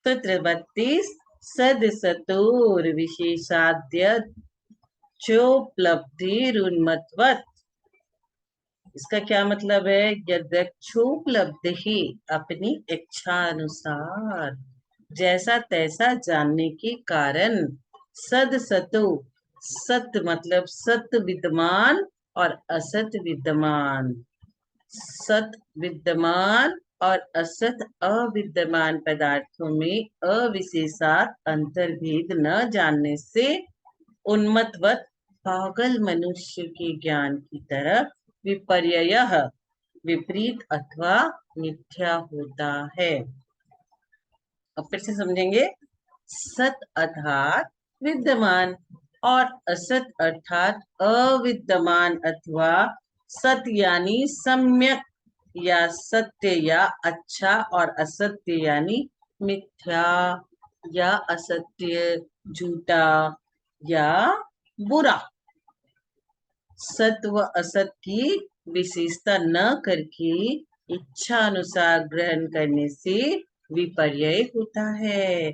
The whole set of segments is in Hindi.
सूत्र 32 सदसतोर विशेषाद्य चोपलब्धिरुन्मत्वत्। इसका क्या मतलब है? यदक्षोपलब्ध ही अपनी इच्छा अनुसार जैसा तैसा जानने के कारण सद सतो, सत मतलब सत विद्यमान और असत विद्यमान, सत विद्यमान और असत अविद्यमान पदार्थों में अविशेषात अंतर्भेद न जानने से उन्मत्तवत पागल मनुष्य के ज्ञान की तरफ विपर्ययः विपरीत अथवा मिथ्या होता है। अब फिर से समझेंगे। सत अर्थात विद्यमान और असत अर्थात अविद्यमान अथवा सत यानी सम्यक या सत्य या अच्छा और असत्य यानी मिथ्या या असत्य, झूठा या बुरा। सत व असत की विशेषता न करके इच्छा अनुसार ग्रहण करने से विपर्यय होता है।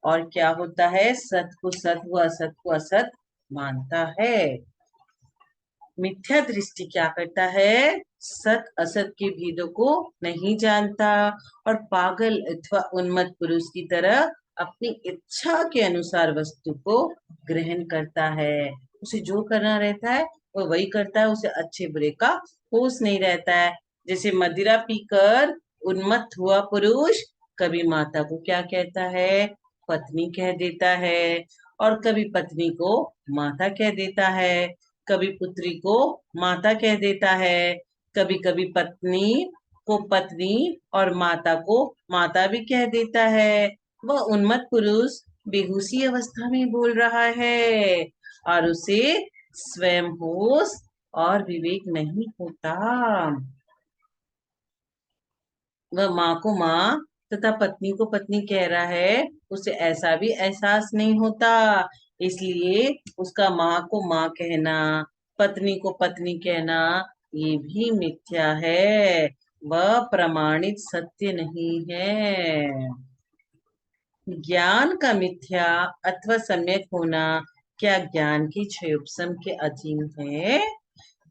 और क्या होता है? सत को सत व असत को असत मानता है। मिथ्या दृष्टि क्या करता है? सत असत के भेदों को नहीं जानता और पागल अथवा उन्मत्त पुरुष की तरह अपनी इच्छा के अनुसार वस्तु को ग्रहण करता है। उसे जो करना रहता है वो वही करता है, उसे अच्छे बुरे का होश नहीं रहता है। जैसे मदिरा पीकर उन्मत्त हुआ पुरुष कभी माता को क्या कहता है? पत्नी कह देता है, और कभी पत्नी को माता कह देता है, कभी पुत्री को माता कह देता है, कभी कभी पत्नी को पत्नी और माता को माता भी कह देता है। वह उन्मत्त पुरुष बेहोशी अवस्था में बोल रहा है और उसे स्वयं होश और विवेक नहीं होता। वह माँ को माँ तथा पत्नी को पत्नी कह रहा है, उसे ऐसा भी एहसास नहीं होता। इसलिए उसका माँ को माँ कहना, पत्नी को पत्नी कहना ये भी मिथ्या है, वह प्रमाणित सत्य नहीं है। ज्ञान का मिथ्या अथवा सम्यक होना क्या ज्ञान की क्षयोपशम के अधीन है?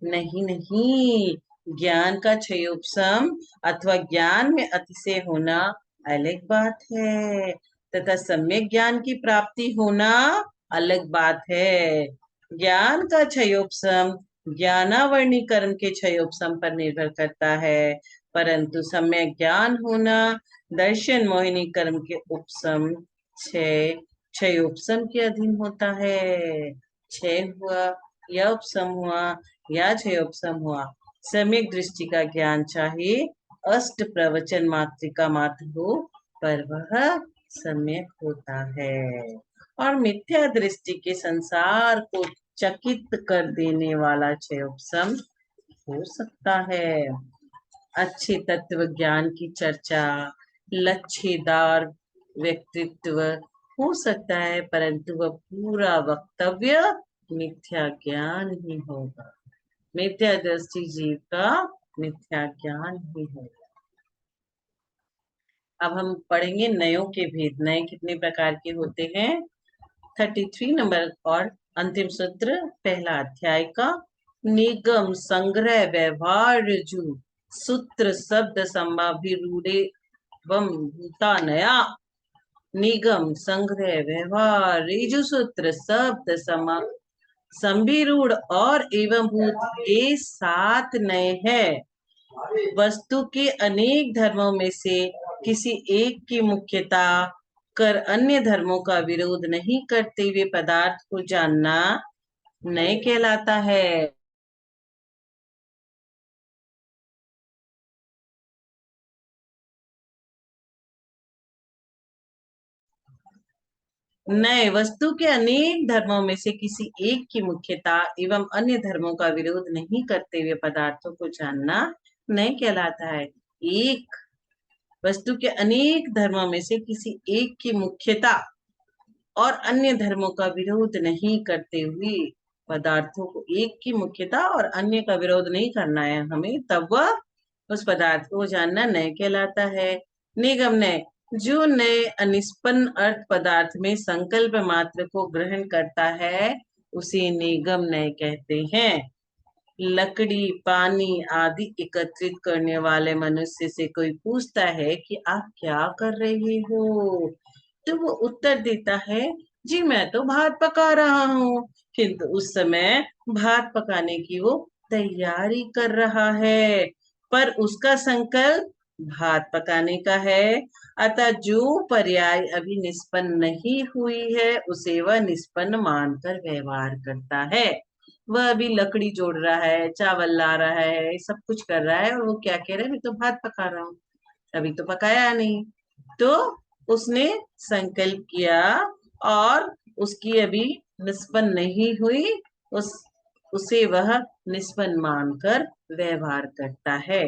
नहीं नहीं, ज्ञान का क्षयोपशम अथवा ज्ञान में अतिशय होना अलग बात है तथा सम्यक ज्ञान की प्राप्ति होना अलग बात है। ज्ञान का क्षयोपशम ज्ञानावरणी कर्म के क्षयोपशम पर निर्भर करता है, परंतु सम्यक ज्ञान होना दर्शन मोहिनी कर्म के उपशम क्षयोपशम के अधीन होता है। क्षय हुआ या उपशम हुआ या क्षयोपशम हुआ, सम्यक दृष्टि का ज्ञान चाहे अष्ट प्रवचन मात्रिका मात्र हो, पर वह सम्यक होता है। और मिथ्या दृष्टि के संसार को चकित कर देने वाला क्षयोपशम हो सकता है। अच्छे तत्व ज्ञान की चर्चा, लच्छेदार व्यक्तित्व हो सकता है, परंतु वह पूरा वक्तव्य मिथ्या ज्ञान ही होगा। मिथ्या दृष्टि जीव का मिथ्या ज्ञान ही होगा। अब हम पढ़ेंगे नयों के भेद। नए कितने प्रकार के होते हैं? 33 नंबर और अंतिम सूत्र पहला अध्याय का। निगम संग्रह व्यवहार ऋजु सूत्र शब्द समाभिरूढ़े भूता नया। निगम संग्रह व्यवहार ऋजु सूत्र शब्द संभिरूढ़ और एवं भूत ये 7 नए हैं। वस्तु के अनेक धर्मों में से किसी एक की मुख्यता कर अन्य धर्मों का विरोध नहीं करते हुए पदार्थ को जानना नए कहलाता है। नए वस्तु के अनेक धर्मों में से किसी एक की मुख्यता एवं अन्य धर्मों का विरोध नहीं करते हुए पदार्थों को जानना नए कहलाता है। एक वस्तु के अनेक धर्मों में से किसी एक की मुख्यता और अन्य धर्मों का विरोध नहीं करते हुए पदार्थों को, एक की मुख्यता और अन्य का विरोध नहीं करना है हमें, तब वह उस पदार्थ को जानना नय कहलाता है। निगम नय जो नए अनिष्पन्न अर्थ पदार्थ में संकल्प मात्र को ग्रहण करता है उसे निगम नय कहते हैं। लकड़ी, पानी आदि एकत्रित करने वाले मनुष्य से कोई पूछता है कि आप क्या कर रहे हो, तो वो उत्तर देता है, जी मैं तो भात पका रहा हूँ। किंतु उस समय भात पकाने की वो तैयारी कर रहा है, पर उसका संकल्प भात पकाने का है। अतः जो पर्याय अभी निष्पन्न नहीं हुई है उसे वह निष्पन्न मानकर व्यवहार करता है। वह अभी लकड़ी जोड़ रहा है, चावल ला रहा है, सब कुछ कर रहा है, और वो क्या कह रहा है, मैं तो भात पका रहा हूँ, अभी तो पकाया नहीं। तो उसने संकल्प किया और उसकी अभी निष्पन्न नहीं हुई, उस उसे वह निष्पन्न मानकर व्यवहार करता है।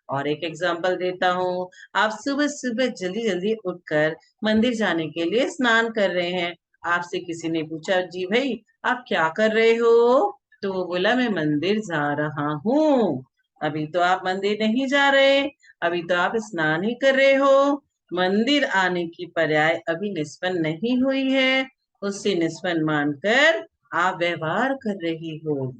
और एक एग्जाम्पल देता हूँ। आप सुबह सुबह जल्दी जल्दी उठकर मंदिर जाने के लिए स्नान कर रहे हैं। आपसे किसी ने पूछा, जी भाई आप क्या कर रहे हो, तो वो बोला, मैं मंदिर जा रहा हूँ। अभी तो आप मंदिर नहीं जा रहे, अभी तो आप स्नान ही कर रहे हो। मंदिर आने की पर्याय अभी निष्पन्न नहीं हुई है, उससे निष्पन्न मानकर आप व्यवहार कर रही हो।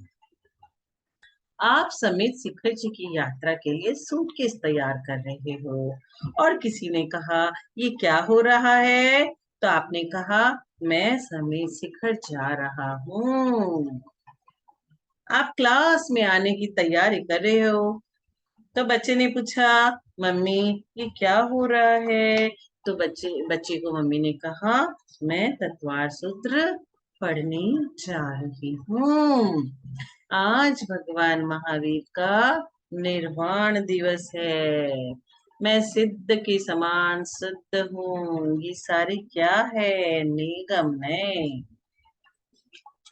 आप समेत शिखर जी की यात्रा के लिए सूटकेस तैयार कर रहे हो और किसी ने कहा, ये क्या हो रहा है, तो आपने कहा, मैं समेत शिखर जा रहा हूँ। आप क्लास में आने की तैयारी कर रहे हो, तो बच्चे ने पूछा, मम्मी ये क्या हो रहा है, तो बच्चे बच्चे को मम्मी ने कहा, मैं तत्वार सूत्र पढ़ने जा रही हूँ। आज भगवान महावीर का निर्वाण दिवस है। मैं सिद्ध के समान शुद्ध हूँ। ये सारी क्या है, निगम नय।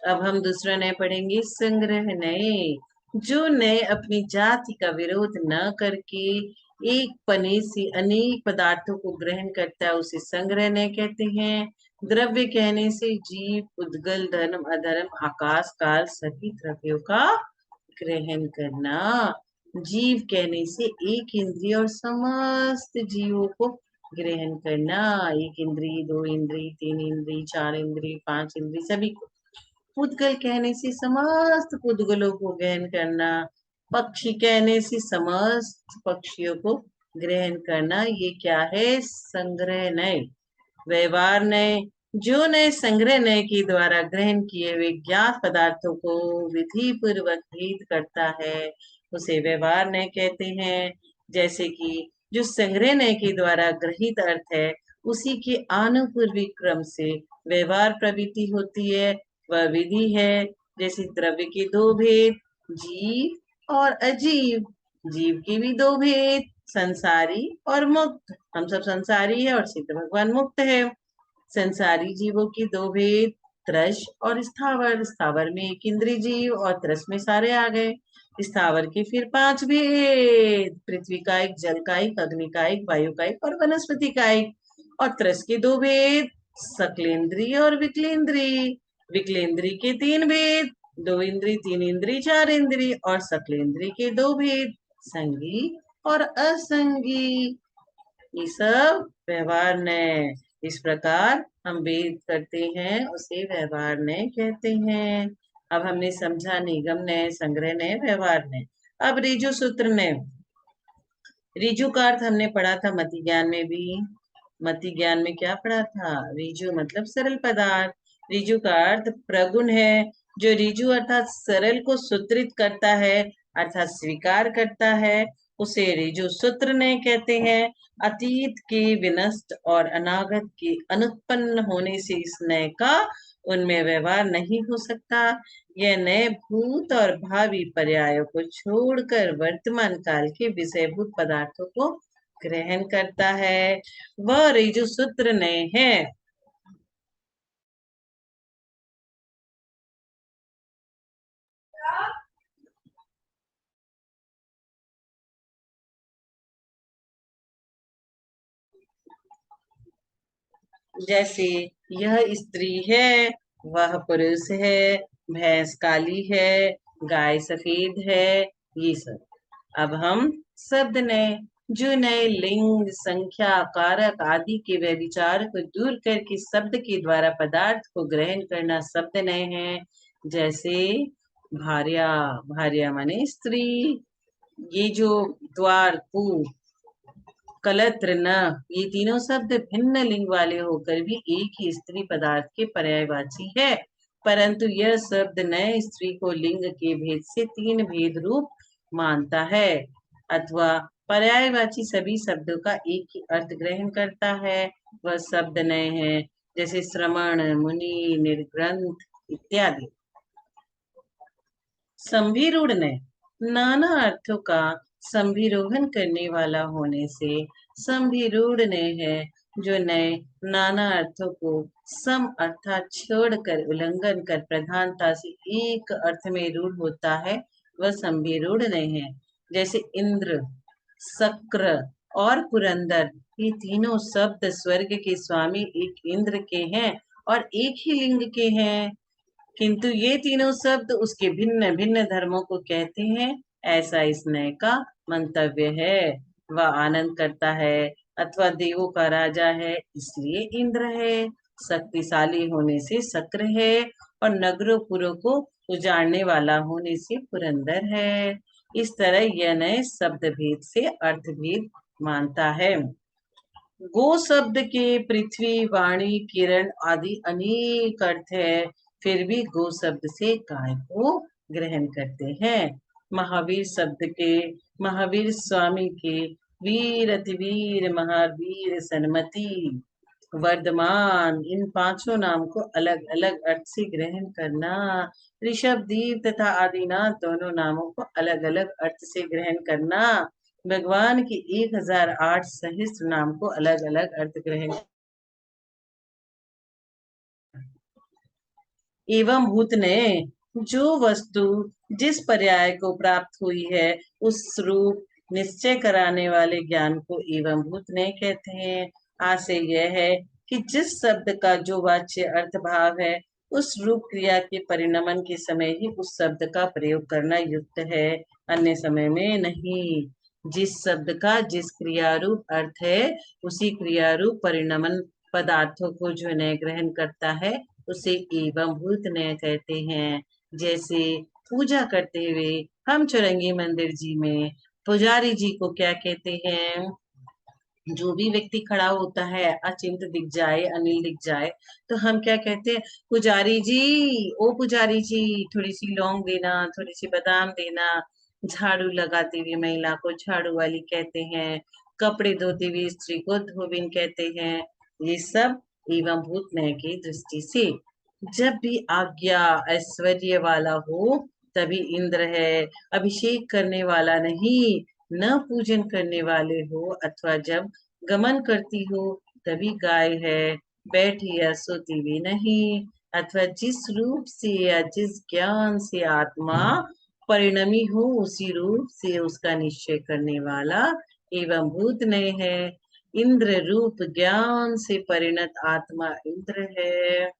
अब हम दूसरा नय पढ़ेंगे, संग्रह नय। जो नय अपनी जाति का विरोध न करके एक पने से अनेक पदार्थों को ग्रहण करता है उसे संग्रह नय कहते हैं। द्रव्य कहने से जीव, उद्गल, धर्म, अधर्म, आकाश, काल सभी द्रव्यों का ग्रहण करना। जीव कहने से एक इंद्रिय और समस्त जीवों को ग्रहण करना। एक इंद्रिय, दो इंद्रिय, तीन इंद्रिय, चार इंद्रिय, पांच इंद्रिय, सभी को। पुद्गल कहने से समस्त पुद्गलों को ग्रहण करना। पक्षी कहने से समस्त पक्षियों को ग्रहण करना। ये क्या है, संग्रह नय। व्यवहार नय। जो नय संग्रह नय के द्वारा ग्रहण किए हुए ज्ञात पदार्थों को विधि पूर्वक भेद करता है उसे व्यवहार नय कहते हैं। जैसे कि जो संग्रह नय के द्वारा ग्रहित अर्थ है उसी के आनुपूर्विक क्रम से व्यवहार प्रवृत्ति होती है, वह विधि है। जैसे द्रव्य के दो भेद, जीव और अजीव। जीव के भी दो भेद, संसारी और मुक्त। हम सब संसारी है और सिद्ध भगवान मुक्त है। संसारी जीवों के दो भेद, त्रस और स्थावर। स्थावर में एक इंद्रिय जीव और त्रस में सारे आ गए। स्थावर के फिर पांच भेद, पृथ्वी का एक, जल का एक, अग्नि का एक, वायु का एक और वनस्पति का एक। और त्रस के दो भेद, सकलेंद्रीय और विकलेंद्रीय। विकलेंद्रीय के तीन भेद, दो इंद्री, तीन इंद्री, चार इंद्री। और सकलेंद्रीय के दो भेद, संगी और असंगी। ये सब व्यवहार नय। इस प्रकार हम भेद करते हैं उसे व्यवहार नय कहते हैं। अब हमने समझा निगम नय, संग्रह नय, व्यवहार नय। अब ऋजु सूत्र नय। ऋजु का अर्थ हमने पढ़ा था मति ज्ञान में भी। मति ज्ञान में क्या पढ़ा था, ऋजु मतलब सरल पदार्थ। ऋजु का अर्थ प्रगुण है। जो ऋजु अर्थात सरल को सूत्रित करता है अर्थात स्वीकार करता है उसे ऋजु सूत्र नय कहते हैं। अतीत के विनष्ट और अनागत के अनुत्पन्न होने से इस नय का उनमें व्यवहार नहीं हो सकता। यह नए भूत और भावी पर्यायों को छोड़कर वर्तमान काल के विषयभूत पदार्थों को ग्रहण करता है, वह ऋजु सूत्र नय है। जैसे यह स्त्री है, वह पुरुष है, भैंस काली है, गाय सफेद है, ये सब। अब हम शब्द नय। जो नए लिंग, संख्या, कारक आदि के व्यभिचार को दूर करके शब्द के द्वारा पदार्थ को ग्रहण करना शब्द नए हैं। जैसे भार्या, भार्या माने स्त्री। ये जो द्वार, पु, कलत्र, न, ये तीनों शब्द भिन्न लिंग वाले होकर भी एक ही स्त्री पदार्थ के पर्यायवाची है, परंतु यह शब्द नए स्त्री को लिंग के भेद से तीन भेद रूप मानता है, अथवा पर्यायवाची सभी शब्दों का एक ही अर्थ ग्रहण करता है। वह शब्द नए हैं, जैसे श्रमण, मुनि, निर्ग्रंथ इत्यादि। संभिरूढ़ नए, नाना अर्थों का संभिरोहन करने वाला होने से संभिरूढ़ नए है। जो नए नाना अर्थों को सम अर्थात छोड़कर उल्लंघन कर प्रधानता से एक अर्थ में रूढ़ होता है, वह संभिरूढ़ नए है। जैसे इंद्र, शक्र और पुरंदर, ये तीनों शब्द स्वर्ग के स्वामी एक इंद्र के हैं और एक ही लिंग के हैं, किंतु ये तीनों शब्द उसके भिन्न भिन्न धर्मों को कहते हैं, ऐसा इस नय का मंतव्य है। वह आनंद करता है अथवा देवों का राजा है, इसलिए इंद्र है। शक्तिशाली होने से शक्र है और नगरों पुरों को उजाड़ने वाला होने से पुरंदर है। इस तरह यह नय शब्द भेद से अर्थ भेद मानता है। गो शब्द के पृथ्वी, वाणी, किरण आदि अनेक अर्थ है, फिर भी गो शब्द से गाय को ग्रहण करते हैं। महावीर शब्द के महावीर स्वामी के वीर, अतिवीर, महावीर, सन्मति, वर्धमान, इन पांचों नाम को अलग अलग अर्थ से ग्रहण करना, ऋषभदीप तथा आदिनाथ दोनों नामों को अलग अलग अर्थ से ग्रहण करना, भगवान की 1008 सहस्त्र नाम को अलग अलग अर्थ ग्रहण एवं भूत ने जो वस्तु जिस पर्याय को प्राप्त हुई है उस रूप निश्चय कराने वाले ज्ञान को एवं भूत ने कहते हैं। आशय यह है कि जिस शब्द का जो वाच्य अर्थ भाव है उस रूप क्रिया के परिणमन के समय ही उस शब्द का प्रयोग करना युक्त है, अन्य समय में नहीं। जिस शब्द का जिस क्रियारूप अर्थ है उसी क्रियारूप परिणमन पदार्थों को जो नय ग्रहण करता है उसे एवं भूत नय कहते हैं। जैसे पूजा करते हुए हम चौरंगी मंदिर जी में पुजारी जी को क्या कहते हैं? जो भी व्यक्ति खड़ा होता है, अचिंत दिख जाए, अनिल दिख जाए, तो हम क्या कहते हैं? पुजारी जी, ओ पुजारी जी, थोड़ी सी लौंग देना, थोड़ी सी बादाम देना। झाड़ू लगाती हुई महिला को झाड़ू वाली कहते हैं, कपड़े धोती हुई स्त्री को धोबिन कहते हैं। ये सब एवं भूत नय की दृष्टि से। जब भी आज्ञा ऐश्वर्य वाला हो तभी इंद्र है, अभिषेक करने वाला नहीं, न पूजन करने वाले हो, अथवा जब गमन करती हो तभी गाय है, बैठी या सोती भी नहीं, अथवा जिस रूप से या जिस ज्ञान से आत्मा परिणमी हो उसी रूप से उसका निश्चय करने वाला एवं भूत नय है। इंद्र रूप ज्ञान से परिणत आत्मा इंद्र है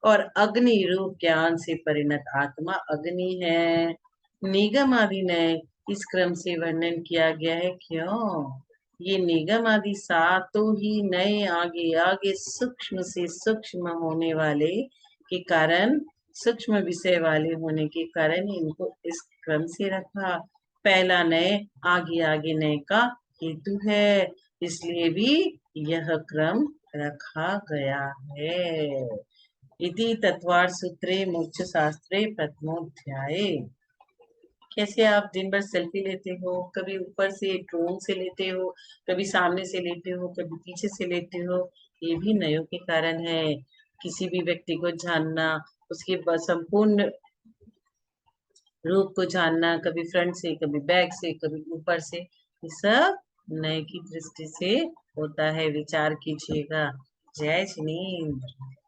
और अग्नि रूप ज्ञान से परिणत आत्मा अग्नि है। निगम आदि नय इस क्रम से वर्णन किया गया है। क्यों? ये निगम आदि सातों ही नए आगे आगे सूक्ष्म से सूक्ष्म होने वाले के कारण, सूक्ष्म विषय वाले होने के कारण इनको इस क्रम से रखा। पहला नय आगे आगे नय का हेतु है, इसलिए भी यह क्रम रखा गया है। इति तत्वार्थ सूत्रे मोक्ष शास्त्रे प्रथमोध्याये। कैसे आप दिन भर सेल्फी लेते हो, कभी ऊपर से ड्रोन से लेते हो, कभी सामने से लेते हो, कभी पीछे से लेते हो, ये भी नयों के कारण है। किसी भी व्यक्ति को जानना, उसके संपूर्ण रूप को जानना, कभी फ्रंट से, कभी बैक से, कभी ऊपर से, ये सब नय की दृष्टि से होता है। विचार कीजिएगा। जय जिनेंद्र।